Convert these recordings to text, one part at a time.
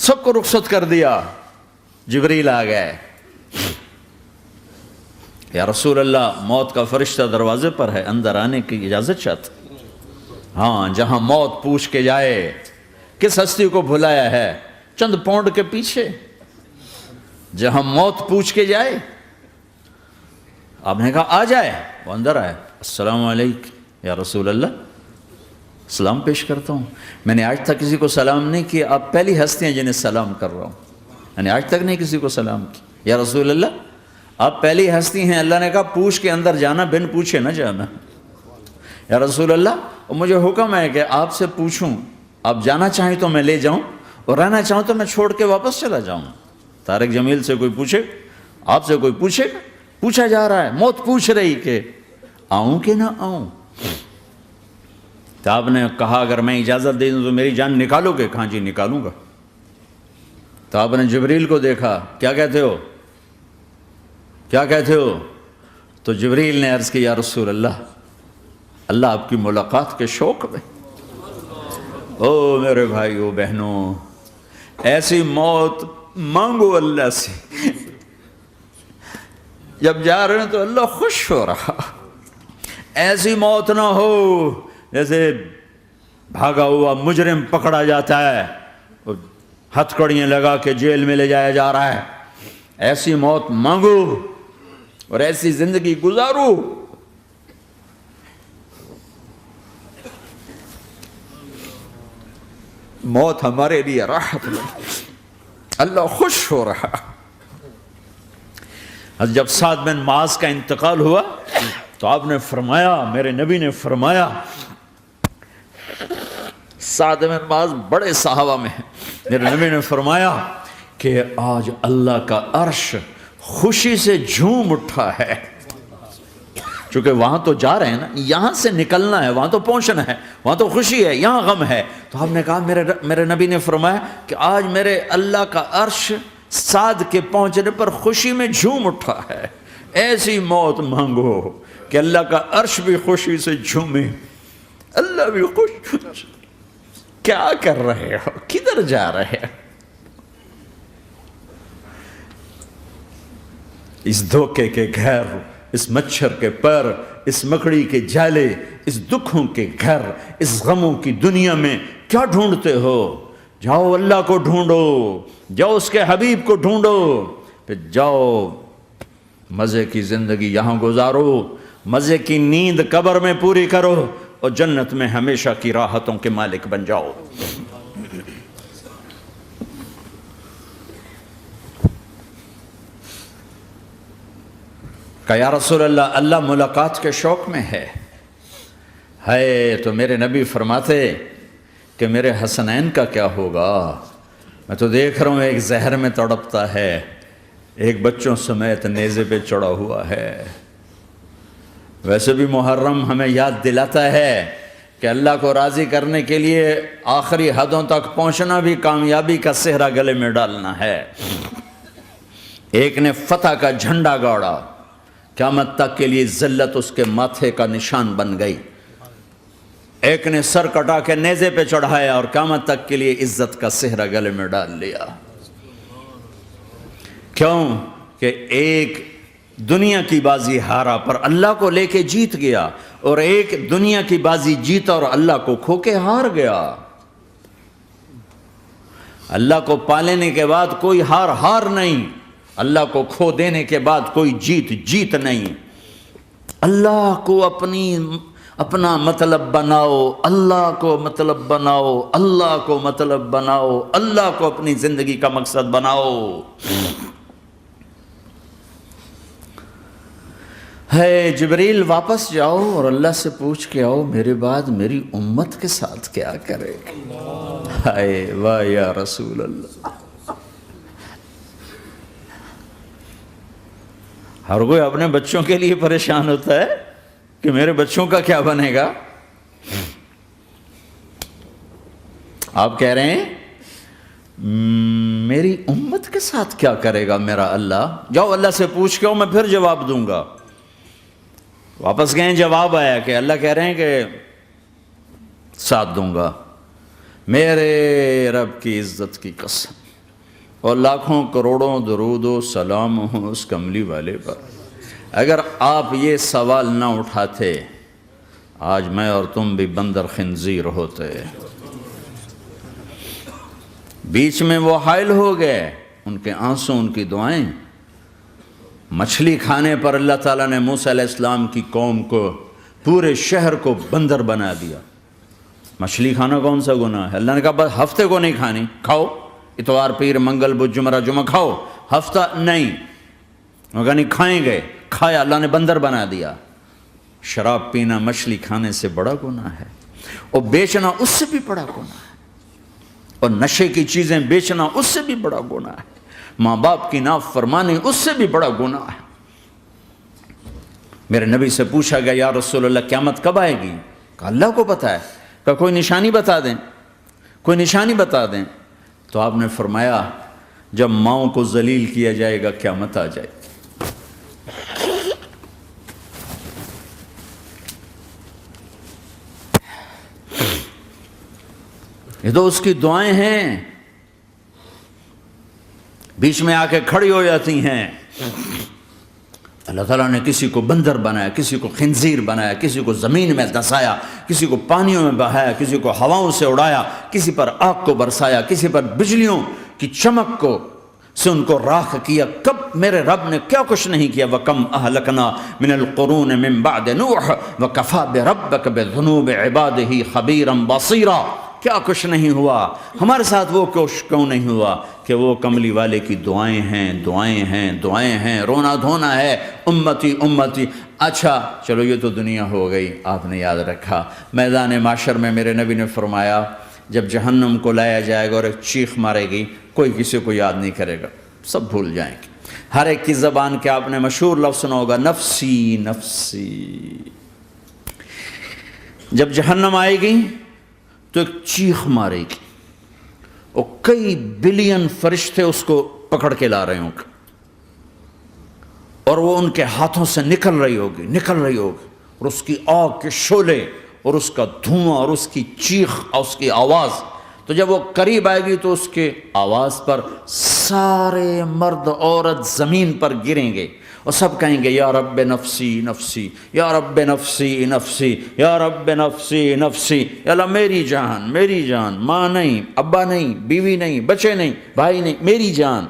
سب کو رخصت کر دیا. جبریل آ گئے. یا رسول اللہ موت کا فرشتہ دروازے پر ہے, اندر آنے کی اجازت چاہتا. ہاں, جہاں موت پوچھ کے جائے کس ہستی کو بھلایا ہے, چند پونڈ کے پیچھے جہاں موت پوچھ کے جائے. آپ نے کہا آ جائے, وہ اندر آئے. السلام علیکم یا رسول اللہ, سلام پیش کرتا ہوں. میں نے آج تک کسی کو سلام نہیں کیا, آپ پہلی ہستی ہیں جنہیں سلام کر رہا ہوں. میں نے آج تک نہیں کسی کو سلام کیا. یا رسول اللہ آپ پہلی ہستی ہیں. اللہ نے کہا پوچھ کے اندر جانا, بن پوچھے نہ جانا. یا رسول اللہ مجھے حکم ہے کہ آپ سے پوچھوں, آپ جانا چاہیں تو میں لے جاؤں, اور رہنا چاہوں تو میں چھوڑ کے واپس چلا جاؤں. طارق جمیل سے کوئی پوچھے, آپ سے کوئی پوچھے, پوچھا جا رہا ہے, موت پوچھ رہی کہ آؤں کہ نہ آؤں. تو آپ نے کہا اگر میں اجازت دے دوں تو میری جان نکالو گے؟ کہاں جی نکالوں گا. تو آپ نے جبریل کو دیکھا, کیا کہتے ہو, کیا کہتے ہو؟ تو جبریل نے عرض کی یا رسول اللہ, اللہ آپ کی ملاقات کے شوق میں. او میرے بھائیو بہنوں, ایسی موت مانگو اللہ سے. جب جا رہے ہیں تو اللہ خوش ہو رہا. ایسی موت نہ ہو جیسے بھاگا ہوا مجرم پکڑا جاتا ہے, ہتھکڑیاں لگا کے جیل میں لے جایا جا رہا ہے. ایسی موت مانگو اور ایسی زندگی گزارو. موت ہمارے لیے راحت ہے, اللہ خوش ہو رہا. جب سعد بن معاذ کا انتقال ہوا تو آپ نے فرمایا, میرے نبی نے فرمایا, سعد بن معاذ بڑے صحابہ میں ہیں, میرے نبی نے فرمایا کہ آج اللہ کا عرش خوشی سے جھوم اٹھا ہے. چونکہ وہاں تو جا رہے ہیں نا, یہاں سے نکلنا ہے, وہاں تو پہنچنا ہے, وہاں تو خوشی ہے, یہاں غم ہے. تو آپ نے کہا, میرے نبی نے فرمایا کہ آج میرے اللہ کا عرش سعد کے پہنچنے پر خوشی میں جھوم اٹھا ہے. ایسی موت مانگو کہ اللہ کا عرش بھی خوشی سے جھومے, اللہ بھی خوش. کیا کر رہے ہو, کدھر جا رہے ہو؟ اس دھوکے کے گھر, اس مچھر کے پر, اس مکڑی کے جالے, اس دکھوں کے گھر, اس غموں کی دنیا میں کیا ڈھونڈتے ہو؟ جاؤ اللہ کو ڈھونڈو, جاؤ اس کے حبیب کو ڈھونڈو, پھر جاؤ مزے کی زندگی یہاں گزارو, مزے کی نیند قبر میں پوری کرو, اور جنت میں ہمیشہ کی راحتوں کے مالک بن جاؤ. کہ یا رسول اللہ, اللہ ملاقات کے شوق میں ہے. تو میرے نبی فرماتے کہ میرے حسنین کا کیا ہوگا؟ میں تو دیکھ رہا ہوں ایک زہر میں تڑپتا ہے, ایک بچوں سمیت نیزے پہ چڑھا ہوا ہے. ویسے بھی محرم ہمیں یاد دلاتا ہے کہ اللہ کو راضی کرنے کے لیے آخری حدوں تک پہنچنا بھی کامیابی کا صحرا گلے میں ڈالنا ہے. ایک نے فتح کا جھنڈا گاڑا, قیامت تک کے لیے ذلت اس کے ماتھے کا نشان بن گئی. ایک نے سر کٹا کے نیزے پہ چڑھایا اور قیامت تک کے لیے عزت کا صحرا گلے میں ڈال لیا. کیوں کہ ایک دنیا کی بازی ہارا پر اللہ کو لے کے جیت گیا, اور ایک دنیا کی بازی جیتا اور اللہ کو کھو کے ہار گیا. اللہ کو پالینے کے بعد کوئی ہار نہیں, اللہ کو کھو دینے کے بعد کوئی جیت نہیں. اللہ کو اپنا مطلب بناؤ, اللہ کو مطلب بناؤ, اللہ کو مطلب بناؤ, اللہ کو اپنی زندگی کا مقصد بناؤ. جبریل واپس جاؤ اور اللہ سے پوچھ کے آؤ میرے بعد میری امت کے ساتھ کیا کرے گا. واہ یا رسول اللہ. ہر کوئی اپنے بچوں کے لیے پریشان ہوتا ہے کہ میرے بچوں کا کیا بنے گا. آپ کہہ رہے ہیں میری امت کے ساتھ کیا کرے گا میرا اللہ. جاؤ اللہ سے پوچھ کے آؤ, میں پھر جواب دوں گا. واپس گئے, جواب آیا کہ اللہ کہہ رہے ہیں کہ ساتھ دوں گا. میرے رب کی عزت کی قسم, اور لاکھوں کروڑوں درود و سلام ہوں اس کملی والے پر۔ اگر آپ یہ سوال نہ اٹھاتے آج میں اور تم بھی بندر خنزیر ہوتے۔ بیچ میں وہ حائل ہو گئے، ان کے آنسوں، ان کی دعائیں۔ مچھلی کھانے پر اللہ تعالیٰ نے موسیٰ علیہ السلام کی قوم کو، پورے شہر کو بندر بنا دیا۔ مچھلی کھانا کون سا گناہ ہے؟ اللہ نے کہا بس ہفتے کو نہیں کھانی، کھاؤ، اتوار پیر منگل بدھ جمعہ جمعہ کھاؤ، ہفتہ نہیں۔ وہ کہا نہیں کھائیں گے، کھایا، اللہ نے بندر بنا دیا۔ شراب پینا مچھلی کھانے سے بڑا گناہ ہے، اور بیچنا اس سے بھی بڑا گناہ ہے، اور نشے کی چیزیں بیچنا اس سے بھی بڑا گناہ ہے، ماں باپ کی نافرمانی اس سے بھی بڑا گناہ ہے۔ میرے نبی سے پوچھا گیا یا رسول اللہ قیامت کب آئے گی؟ کہا اللہ کو پتہ ہے۔ کہا کوئی نشانی بتا دیں، کوئی نشانی بتا دیں۔ تو آپ نے فرمایا جب ماؤں کو ذلیل کیا جائے گا قیامت آ جائے گی۔ یہ تو اس کی دعائیں ہیں، بیچ میں آ کے کھڑی ہو جاتی ہیں۔ اللہ تعالیٰ نے کسی کو بندر بنایا، کسی کو خنزیر بنایا، کسی کو زمین میں دھسایا، کسی کو پانیوں میں بہایا، کسی کو ہواؤں سے اڑایا، کسی پر آگ کو برسایا، کسی پر بجلیوں کی چمک کو سے ان کو راکھ کیا۔ کب میرے رب نے کیا کچھ نہیں کیا۔ وَكَمْ أَهْلَكْنَا مِنَ الْقُرُونِ مِن بَعْدِ نُوحٍ وَكَفَىٰ بِرَبِّكَ بِذُنُوبِ عِبَادِهِ خَبِيرًا بَصِيرًا۔ کیا کچھ نہیں ہوا ہمارے ساتھ، وہ کچھ کیوں نہیں ہوا کہ وہ کملی والے کی دعائیں ہیں، دعائیں ہیں، دعائیں ہیں، رونا دھونا ہے، امتی امتی۔ اچھا چلو یہ تو دنیا ہو گئی، آپ نے یاد رکھا میدان معاشر میں میرے نبی نے فرمایا جب جہنم کو لایا جائے گا اور ایک چیخ مارے گی، کوئی کسی کو یاد نہیں کرے گا، سب بھول جائیں گے۔ ہر ایک کی زبان کے آپ نے مشہور لفظ سنا ہوگا نفسی نفسی۔ جب جہنم آئے گی تو ایک چیخ مارے گی، اور کئی بلین فرشتے اس کو پکڑ کے لا رہے ہوں گے، اور وہ ان کے ہاتھوں سے نکل رہی ہوگی، اور اس کی آگ کے شعلے اور اس کا دھواں اور اس کی چیخ اور اس کی آواز۔ تو جب وہ قریب آئے گی تو اس کے آواز پر سارے مرد عورت زمین پر گریں گے، اور سب کہیں گے یا رب نفسی نفسی، یا رب نفسی نفسی، یا رب نفسی نفسی۔ یا اللہ میری جان، میری جان، ماں نہیں، ابا نہیں، بیوی نہیں، بچے نہیں، بھائی نہیں، میری جان۔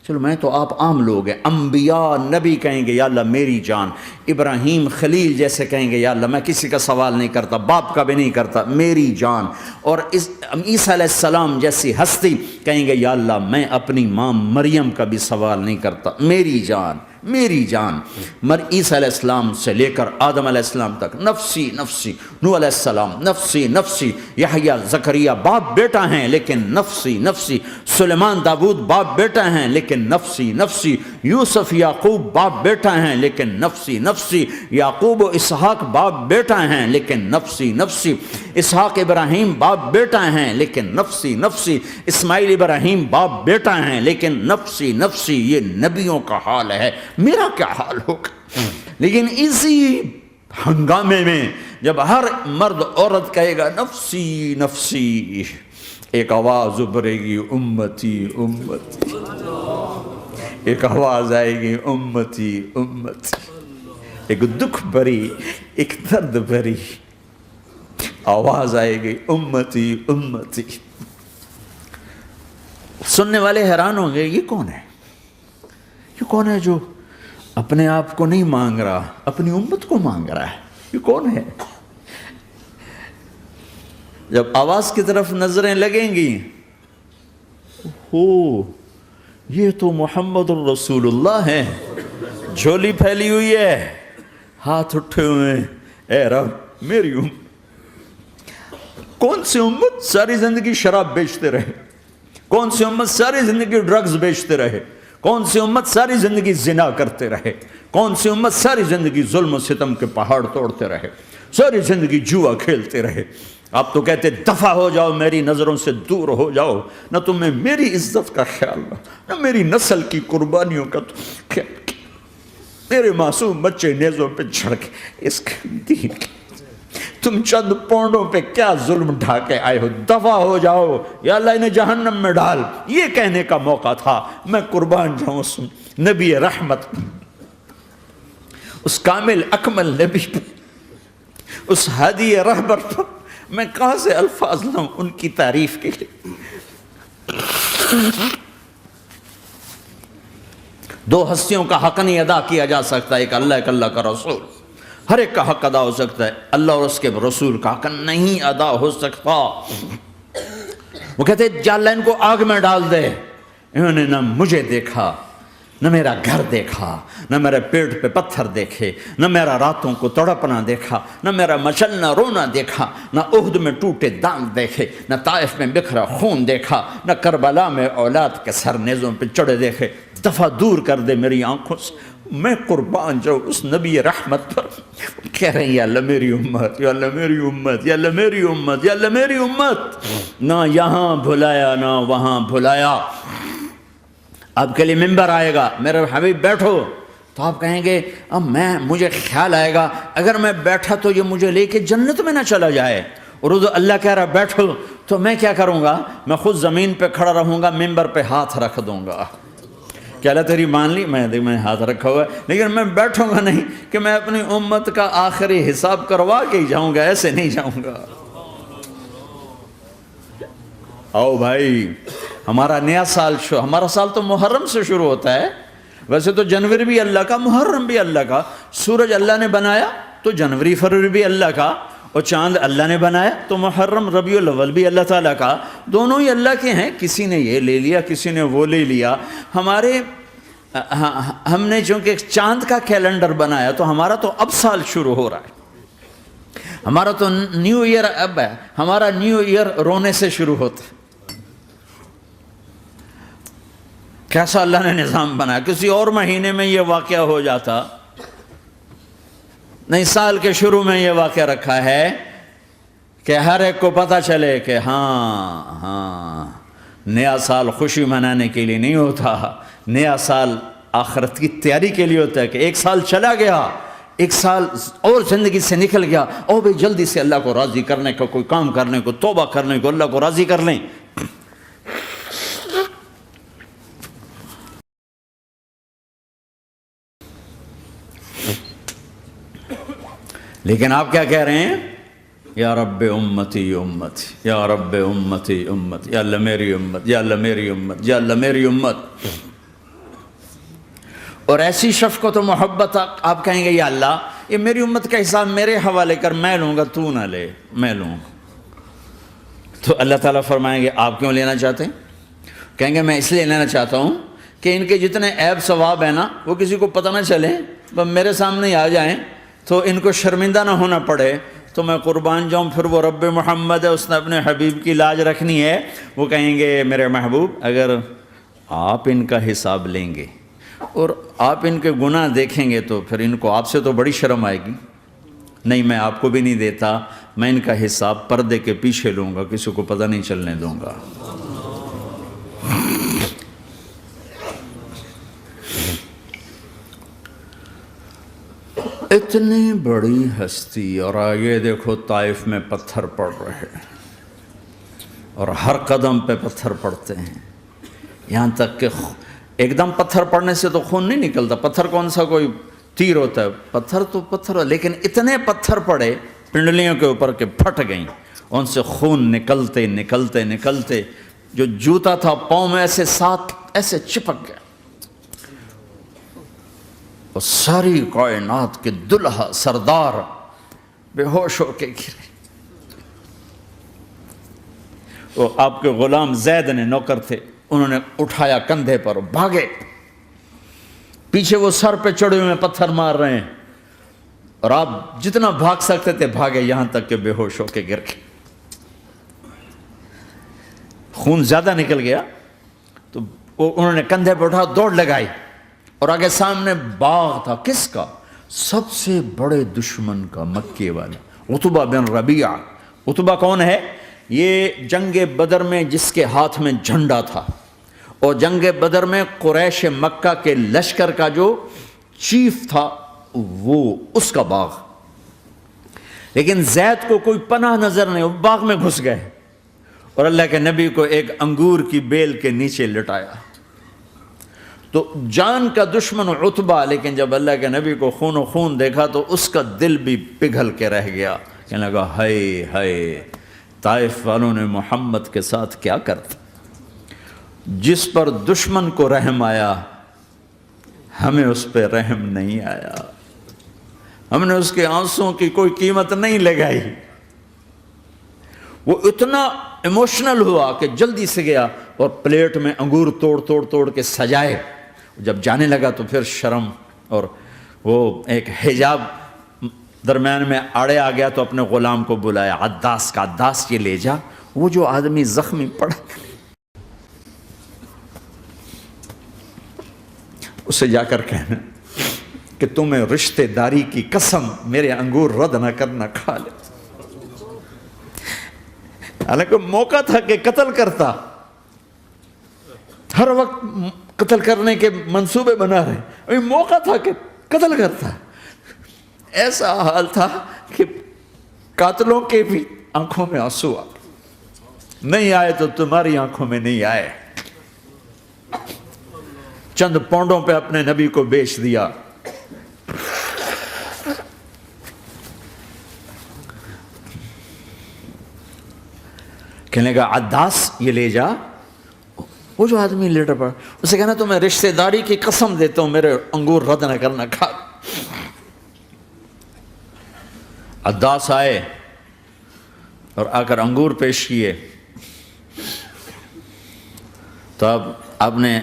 چلو میں تو آپ عام لوگ ہیں، انبیاء نبی کہیں گے یا اللہ میری جان، ابراہیم خلیل جیسے کہیں گے یا اللہ میں کسی کا سوال نہیں کرتا، باپ کا بھی نہیں کرتا، میری جان۔ اور عیسیٰ علیہ السلام جیسی ہستی کہیں گے یا اللہ میں اپنی ماں مریم کا بھی سوال نہیں کرتا، میری جان، میری جان۔ عیسیٰ علیہ السلام سے لے کر آدم علیہ السلام تک نفسی نفسی، نوح علیہ السلام نفسی نفسی، یحییٰ زکریا باپ بیٹا ہیں لیکن نفسی نفسی، سلیمان داؤد باپ بیٹا ہیں لیکن نفسی نفسی، یوسف یعقوب باپ بیٹا ہیں لیکن نفسی نفسی، یعقوب و اسحاق باپ بیٹا ہیں لیکن نفسی نفسی، اسحاق ابراہیم باپ بیٹا ہیں لیکن نفسی نفسی، اسماعیل ابراہیم باپ بیٹا ہیں لیکن نفسی نفسی۔ یہ نبیوں کا حال ہے، میرا کیا حال ہوگا؟ لیکن اسی ہنگامے میں جب ہر مرد عورت کہے گا نفسی نفسی، ایک آواز ابھرے گی امتی امتی، ایک آواز آئے گی امتی امتی، ایک دکھ بھری، ایک درد بھری آواز آئے گی امتی امتی۔ سننے والے حیران ہوں گے یہ کون ہے، یہ کون ہے جو اپنے آپ کو نہیں مانگ رہا، اپنی امت کو مانگ رہا ہے، یہ کون ہے؟ جب آواز کی طرف نظریں لگیں گی، ہو یہ تو محمد الرسول اللہ ہے، جھولی پھیلی ہوئی ہے، ہاتھ اٹھے ہوئے ہیں، اے رب میری کون سی امت ساری زندگی شراب بیچتے رہے، کون سی امت ساری زندگی ڈرگز بیچتے رہے، کون سی امت ساری زندگی زنا کرتے رہے، کون سی امت ساری زندگی ظلم و ستم کے پہاڑ توڑتے رہے، ساری زندگی جوا کھیلتے رہے۔ آپ تو کہتے دفع ہو جاؤ، میری نظروں سے دور ہو جاؤ، نہ تمہیں میری عزت کا خیال نہ میری نسل کی قربانیوں کا خیال، میرے معصوم بچے نیزوں پہ چڑھ کے اس کے دین تم چند پونڈوں پہ کیا ظلم ڈھا کے آئے ہو، دفع ہو جاؤ یا اللہ انہیں جہنم میں ڈال، یہ کہنے کا موقع تھا۔ میں قربان جاؤں اس نبی رحمت، اس کامل اکمل نبی پر، اس ہادی رہبر پر میں کہاں سے الفاظ لوں ان کی تعریف کے لیے۔ دو ہستیوں کا حق نہیں ادا کیا جا سکتا، ایک اللہ، ایک اللہ کا رسول۔ ہر ایک کا حق ادا ہو سکتا ہے، اللہ اور اس کے رسول کا حق نہیں ادا ہو سکتا۔ وہ کہتے جا اللہ ان کو آگ میں ڈال دے۔ انہوں نے نہ مجھے دیکھا، نہ میرا گھر دیکھا، نہ میرے پیٹ پہ پتھر دیکھے، نہ میرا راتوں کو تڑپنا دیکھا، نہ میرا مچلنا رونا دیکھا، نہ احد میں ٹوٹے دانت دیکھے، نہ طائف میں بکھرا خون دیکھا، نہ کربلا میں اولاد کے سر نیزوں پہ چڑھے دیکھے۔ دفعہ دور کر دے میری آنکھوں سے۔ میں قربان جاؤں اس نبی رحمت پر۔ کہہ رہے ہیں یا اللہ میری امت، یا اللہ میری امت، یا اللہ میری امت، یا اللہ میری امت۔ نہ یہاں بھلایا نہ وہاں بھلایا۔ آپ کے لیے ممبر آئے گا، میرے حبیب بیٹھو، تو آپ کہیں گے اب مجھے خیال آئے گا اگر میں بیٹھا تو یہ مجھے لے کے جنت میں نہ چلا جائے، اور اللہ کہہ رہا بیٹھو تو میں کیا کروں گا؟ میں خود زمین پہ کھڑا رہوں گا، ممبر پہ ہاتھ رکھ دوں گا کہ اللہ تیری مان لی، میں ہاتھ رکھا ہوا ہے، لیکن میں بیٹھوں گا نہیں کہ میں اپنی امت کا آخری حساب کروا کے ہی جاؤں گا، ایسے نہیں جاؤں گا۔ آؤ بھائی، ہمارا نیا سال ہمارا سال تو محرم سے شروع ہوتا ہے، ویسے تو جنوری بھی اللہ کا، محرم بھی اللہ کا، سورج اللہ نے بنایا تو جنوری فروری بھی اللہ کا، اور چاند اللہ نے بنایا تو محرم ربیع الاول بھی اللہ تعالیٰ کا، دونوں ہی اللہ کے ہیں۔ کسی نے یہ لے لیا، کسی نے وہ لے لیا۔ ہم نے چونکہ چاند کا کیلنڈر بنایا تو ہمارا تو اب سال شروع ہو رہا ہے، ہمارا تو نیو ایئر اب ہے، ہمارا نیو ایئر رونے سے شروع ہوتا ہے۔ کیسا اللہ نے نظام بنایا، کسی اور مہینے میں یہ واقعہ ہو جاتا، نہیں سال کے شروع میں یہ واقعہ رکھا ہے کہ ہر ایک کو پتہ چلے کہ ہاں نیا سال خوشی منانے کے لیے نہیں ہوتا، نیا سال آخرت کی تیاری کے لیے ہوتا ہے کہ ایک سال چلا گیا، ایک سال اور زندگی سے نکل گیا، اور بھی جلدی سے اللہ کو راضی کرنے کا کوئی کام کرنے کو، توبہ کرنے کو، اللہ کو راضی کر لیں۔ لیکن آپ کیا کہہ رہے ہیں؟ یا رب امتی امت، یا رب امتی امت، یا اللہ میری امت، یا اللہ میری امت، یا اللہ میری امت۔ اور ایسی شفقت و محبت آپ کہیں گے یا اللہ یہ میری امت کا حساب میرے حوالے کر، میں لوں گا، تو نہ لے، میں لوں گا۔ تو اللہ تعالیٰ فرمائیں گے آپ کیوں لینا چاہتے ہیں؟ کہیں گے میں اس لیے لینا چاہتا ہوں کہ ان کے جتنے عیب ثواب ہیں نا وہ کسی کو پتہ نہ چلے، وہ میرے سامنے ہی آ جائیں تو ان کو شرمندہ نہ ہونا پڑے، تو میں قربان جاؤں۔ پھر وہ رب محمد ہے، اس نے اپنے حبیب کی لاج رکھنی ہے، وہ کہیں گے میرے محبوب اگر آپ ان کا حساب لیں گے اور آپ ان کے گناہ دیکھیں گے تو پھر ان کو آپ سے تو بڑی شرم آئے گی، نہیں میں آپ کو بھی نہیں دیتا، میں ان کا حساب پردے کے پیچھے لوں گا، کسی کو پتہ نہیں چلنے دوں گا۔ اتنی بڑی ہستی، اور آگے دیکھو طائف میں پتھر پڑ رہے ہیں، اور ہر قدم پہ پتھر پڑتے ہیں، یہاں تک کہ ایک دم پتھر پڑنے سے تو خون نہیں نکلتا، پتھر کون سا کوئی تیر ہوتا ہے، پتھر تو پتھر، لیکن اتنے پتھر پڑے پنڈلیوں کے اوپر کہ پھٹ گئیں، ان سے خون نکلتے نکلتے نکلتے جو جوتا تھا پاؤں میں ایسے ساتھ ایسے چپک گیا، اور ساری کائنات کے دلہا سردار بے ہوش ہو کے گرے۔ وہ آپ کے غلام زید نے نوکر تھے، انہوں نے اٹھایا کندھے پر، بھاگے، پیچھے وہ سر پہ چڑھے ہوئے پتھر مار رہے ہیں، اور آپ جتنا بھاگ سکتے تھے بھاگے، یہاں تک کہ بے ہوش ہو کے گر گئے۔ خون زیادہ نکل گیا تو انہوں نے کندھے پہ اٹھا، دوڑ لگائی، اور آگے سامنے باغ تھا، کس کا؟ سب سے بڑے دشمن کا، مکے والا عتبہ بن ربیعہ۔ عتبہ کون ہے؟ یہ جنگ بدر میں جس کے ہاتھ میں جھنڈا تھا، اور جنگ بدر میں قریش مکہ کے لشکر کا جو چیف تھا وہ، اس کا باغ۔ لیکن زید کو کوئی پناہ نظر نہیں، وہ باغ میں گھس گئے اور اللہ کے نبی کو ایک انگور کی بیل کے نیچے لٹایا۔ تو جان کا دشمن عتبہ، لیکن جب اللہ کے نبی کو خون و خون دیکھا تو اس کا دل بھی پگھل کے رہ گیا، کہنے لگا ہائے ہائے، طائف والوں نے محمد کے ساتھ کیا کرتا۔ جس پر دشمن کو رحم آیا ہمیں اس پہ رحم نہیں آیا، ہم نے اس کے آنسوں کی کوئی قیمت نہیں لگائی۔ وہ اتنا ایموشنل ہوا کہ جلدی سے گیا اور پلیٹ میں انگور توڑ کے سجائے۔ جب جانے لگا تو پھر شرم اور وہ ایک حجاب درمیان میں آڑے آ گیا، تو اپنے غلام کو بلایا، عداس کا، عداس یہ لے جا وہ جو آدمی زخمی پڑا، اسے جا کر کہنا کہ تمہیں رشتہ داری کی قسم میرے انگور رد نہ کرنا، کھا لے۔ حالانکہ موقع تھا کہ قتل کرتا، ہر وقت قتل کرنے کے منصوبے بنا رہے، ابھی موقع تھا کہ قتل کرتا۔ ایسا حال تھا کہ قاتلوں کے بھی آنکھوں میں آنسو آ نہیں آئے تو تمہاری آنکھوں میں نہیں آئے۔ چند پونڈوں پہ اپنے نبی کو بیچ دیا۔ کہنے کا عداس یہ لے جا، وہ جو آدمی لیٹر پڑا، اسے کہنا تو میں رشتہ داری کی قسم دیتا ہوں میرے انگور رد نہ کرنا، کھا۔ عداس آئے اور آ کر انگور پیش کیے، تو اب آپ نے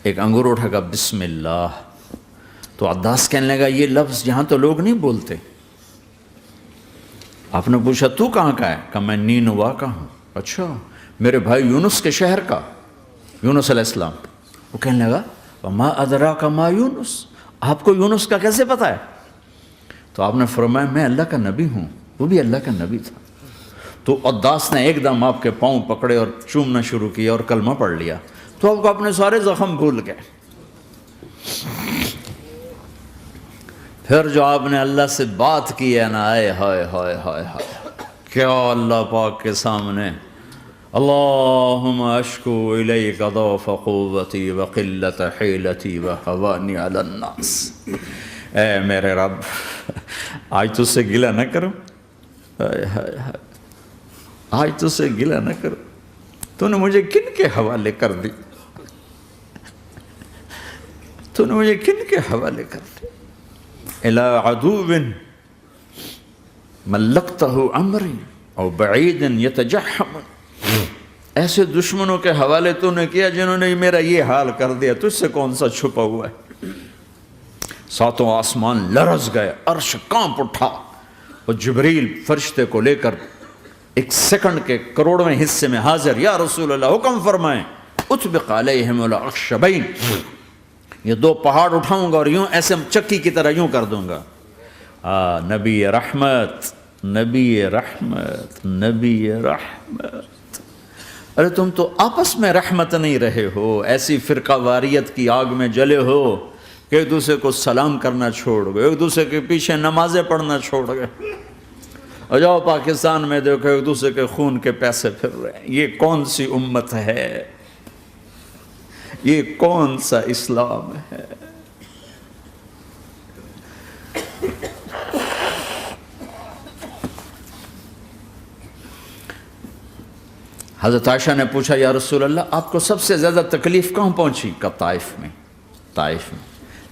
ایک انگور اٹھا کر بسم اللہ، تو عداس کہنے لگا یہ لفظ یہاں تو لوگ نہیں بولتے۔ آپ نے پوچھا تو کہاں کا ہے؟ کہا میں نینوا کا ہوں۔ اچھا، میرے بھائی یونس کے شہر کا، یونس علیہ السلام۔ وہ کہنے لگا وما ادراک ما یونس، آپ کو یونس کا کیسے پتا ہے؟ تو آپ نے فرمایا میں اللہ کا نبی ہوں، وہ بھی اللہ کا نبی تھا۔ تو عداس نے ایک دم آپ کے پاؤں پکڑے اور چومنا شروع کیا اور کلمہ پڑھ لیا، تو آپ کو اپنے سارے زخم بھول گئے۔ پھر جو آپ نے اللہ سے بات کی ہے نا، آئے ہائے ہائے ہائے ہائے، کیا اللہ پاک کے سامنے اللہم اشکو الیک ضعف قوتی وقلت حیلتی وہوانی علی الناس، اے میرے رب آج تجھ سے گلہ نہ کرو، آج تجھ سے گلہ نہ کرو، تو نے مجھے کن کے حوالے کر دی، تو نے مجھے کن کے حوالے کر دی، الی عدو ملکتہ عمری او بعید یتجحم، ایسے دشمنوں کے حوالے تو نے کیا جنہوں نے میرا یہ حال کر دیا، تجھ سے کون سا چھپا ہوا ہے۔ ساتوں آسمان لرز گئے، عرش کانپ اٹھا، اور جبریل فرشتے کو لے کر ایک سیکنڈ کے کروڑویں حصے میں حاضر، یا رسول اللہ حکم فرمائیں اطبق علیہم الاخشبین، یہ دو پہاڑ اٹھاؤں گا اور یوں ایسے چکی کی طرح یوں کر دوں گا۔ نبی رحمت، نبی رحمت، نبی رحمت۔ ارے تم تو آپس میں رحمت نہیں رہے ہو، ایسی فرقہ واریت کی آگ میں جلے ہو کہ ایک دوسرے کو سلام کرنا چھوڑ گئے، ایک دوسرے کے پیچھے نمازیں پڑھنا چھوڑ گئے، اور جاؤ پاکستان میں دیکھو ایک دوسرے کے خون کے پیسے پھر رہے ہیں۔ یہ کون سی امت ہے؟ یہ کون سا اسلام ہے؟ حضرت عائشہ نے پوچھا یا رسول اللہ آپ کو سب سے زیادہ تکلیف کہاں پہنچی؟ کہا طائف میں، طائف میں۔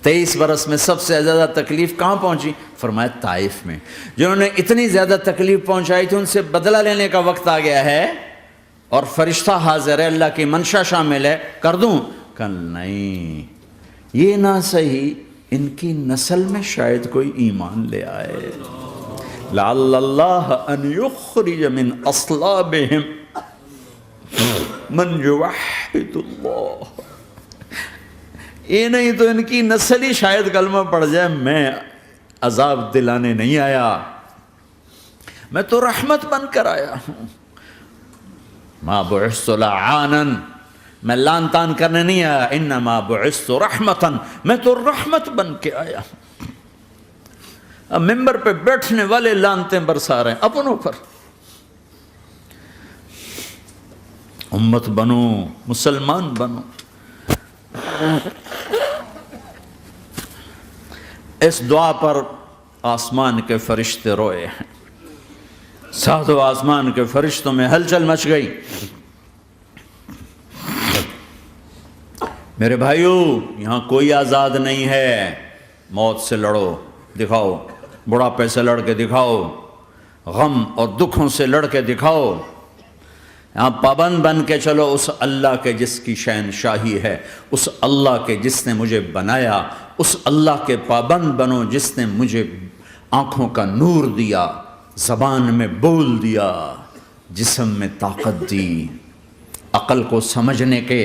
23 برس میں سب سے زیادہ تکلیف کہاں پہنچی؟ فرمایا طائف میں۔ جنہوں نے اتنی زیادہ تکلیف پہنچائی تھی ان سے بدلہ لینے کا وقت آ گیا ہے، اور فرشتہ حاضر ہے، اللہ کی منشا شامل ہے، کر دوں؟ کہ نہیں، یہ نہ صحیح، ان کی نسل میں شاید کوئی ایمان لے آئے، لعل اللہ ان یخرج من اصلابہم من یوحد اللہ، یہ نہیں تو ان کی نسل ہی شاید کلمہ پڑھ جائے۔ میں عذاب دلانے نہیں آیا، میں تو رحمت بن کر آیا ہوں۔ ما بعثت لعانا، میں لان تان کرنے نہیں آیا، انما بعثت رحمتا، میں تو رحمت بن کے آیا ہوں۔ اب ممبر پہ بیٹھنے والے لانتیں برسا رہے ہیں اپنوں پر. امت بنو، مسلمان بنو. اس دعا پر آسمان کے فرشتے روئے ہیں. ساتوں آسمان کے فرشتوں میں ہلچل مچ گئی. میرے بھائیو، یہاں کوئی آزاد نہیں ہے. موت سے لڑو، دکھاؤ. بڑھاپے سے لڑ کے دکھاؤ. غم اور دکھوں سے لڑ کے دکھاؤ. یہاں پابند بن کے چلو اس اللہ کے جس کی شہنشاہی ہے، اس اللہ کے جس نے مجھے بنایا. اس اللہ کے پابند بنو جس نے مجھے آنکھوں کا نور دیا، زبان میں بول دیا، جسم میں طاقت دی، عقل کو سمجھنے کے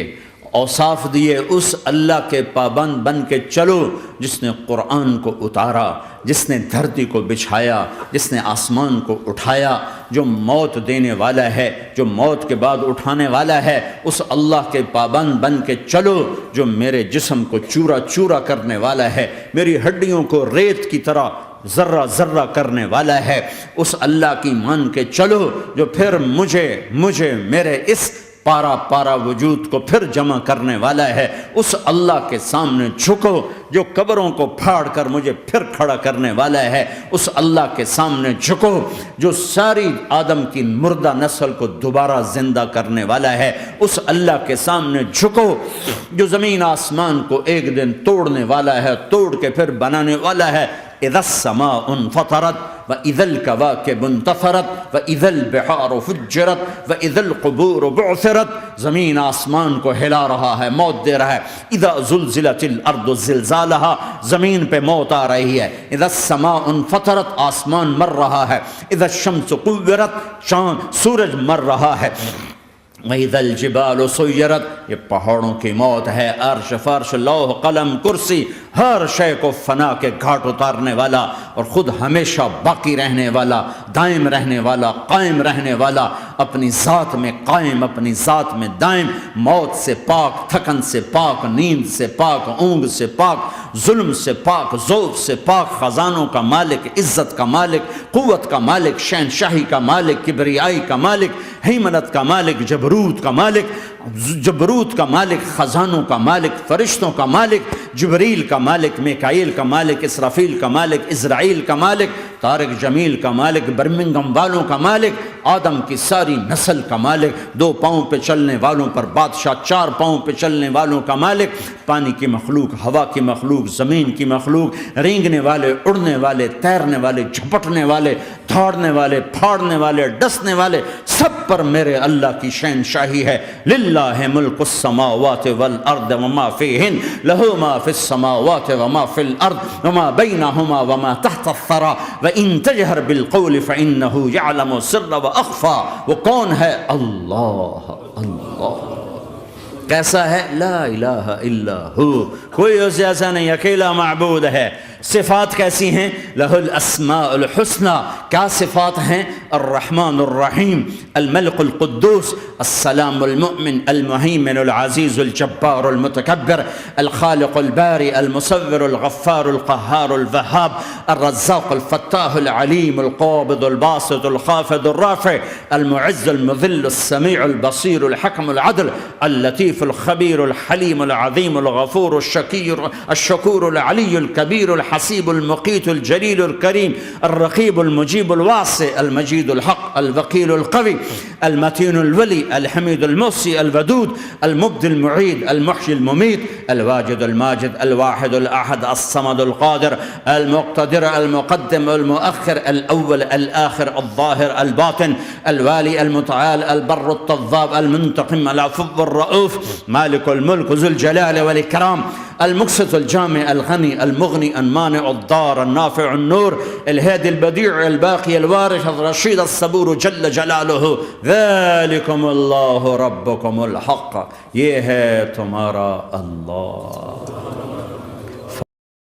اوصاف دیے. اس اللہ کے پابند بن کے چلو جس نے قرآن کو اتارا، جس نے دھرتی کو بچھایا، جس نے آسمان کو اٹھایا، جو موت دینے والا ہے، جو موت کے بعد اٹھانے والا ہے. اس اللہ کے پابند بن کے چلو جو میرے جسم کو چورا چورا کرنے والا ہے، میری ہڈیوں کو ریت کی طرح ذرہ ذرہ کرنے والا ہے. اس اللہ کی مان کے چلو جو پھر مجھے میرے اس پارا پارا وجود کو پھر جمع کرنے والا ہے. اس اللہ کے سامنے جھکو جو قبروں کو پھاڑ کر مجھے پھر کھڑا کرنے والا ہے. اس اللہ کے سامنے جھکو جو ساری آدم کی مردہ نسل کو دوبارہ زندہ کرنے والا ہے. اس اللہ کے سامنے جھکو جو زمین آسمان کو ایک دن توڑنے والا ہے، توڑ کے پھر بنانے والا ہے. اذا السماء انفطرت واذا الكواكب انتثرت واذا البحار فجرت واذا القبور بعثرت. زمین آسمان کو ہلا رہا ہے، موت دے رہا ہے. اذا زلزلت الارض زلزالها، زمین پہ موت آ رہی ہے. اذا السماء انفطرت، آسمان مر رہا ہے. اذا الشمس قورت، چاند سورج مر رہا ہے. وَإِذَا الْجِبَالُ سُيِّرَتْ، یہ پہاڑوں کی موت ہے. عرش فرش لوح قلم کرسی ہر شے کو فنا کے گھاٹ اتارنے والا اور خود ہمیشہ باقی رہنے والا، دائم رہنے والا، قائم رہنے والا، اپنی ذات میں قائم، اپنی ذات میں دائم، موت سے پاک، تھکن سے پاک، نیند سے پاک، اونگ سے پاک، ظلم سے پاک، ذوق سے پاک، خزانوں کا مالک، عزت کا مالک، قوت کا مالک، شہنشاہی کا مالک، کبریائی کا مالک، ہیمنت کا مالک، جبروت کا مالک، خزانوں کا مالک، فرشتوں کا مالک، جبریل کا مالک، میکائیل کا مالک، اسرافیل کا مالک، اسرائیل کا مالک، طارق جمیل کا مالک، برمنگم والوں کا مالک، آدم کی ساری نسل کا مالک، 2 پاؤں پہ چلنے والوں پر بادشاہ، 4 پاؤں پہ چلنے والوں کا مالک، پانی کی مخلوق، ہوا کی مخلوق، زمین کی مخلوق، رینگنے والے، اڑنے والے، تیرنے والے، جھپٹنے والے، دھاڑنے والے، پھاڑنے والے، ڈسنے والے، سب پر میرے اللہ کی شہنشاہی ہے. للہ ملک السماوات والارض وما فیہن، لہ ما فی السماوات وما فی الارض وما بینہما وما تحت الثری وان تجہر بالقول فانہ یعلم السر واخفی. وہ کون ہے؟ اللہ. اللہ کیسا ہے؟ لا الہ الا ہو، کوئی اس جیسا نہیں، اکیلا معبود ہے. صفات کیسی ہیں؟ لہ الاسماء الحسنى. کیا صفات ہیں؟ الرحمن الرحیم، الملک القدوس، السلام المؤمن، المہیمن العزیز الجبار المتکبر، الخالق الباری المصور الغفار القہار الوہاب، الرزاق الفتاح العلیم القابض الباسط الخافض الرافع، المعز المذل السمیع البصیر الحکم العدل، اللطیف الخبیر الحلیم العظیم الغفور الشکور العلی الکبیر الحسیب المقیت الجلیل الکریم، الرقیب المجیب الواسع، المجید الحق، الوکیل القوی، المتین الولی، الحمید المحصی، الودود، المبدی المعید، المحیی الممیت، الواجد الماجد، الواحد الاحد، الصمد القادر، المقتدر، المقدم، المؤخر، الاول، الآخر، الظاهر، الباطن، الوالي، المتعال، البر التضاب، المنتقم، العفو الرؤوف، مالك الملك ذو الجلال والإكرام، المقسط الجامع الغني المغني المانع الضار النافع النور، الهادي البديع الباقي الوارث الرشيد الصبور جل جلاله. ذلكم الله ربكم الحق، یہ ہے تمہارا اللہ.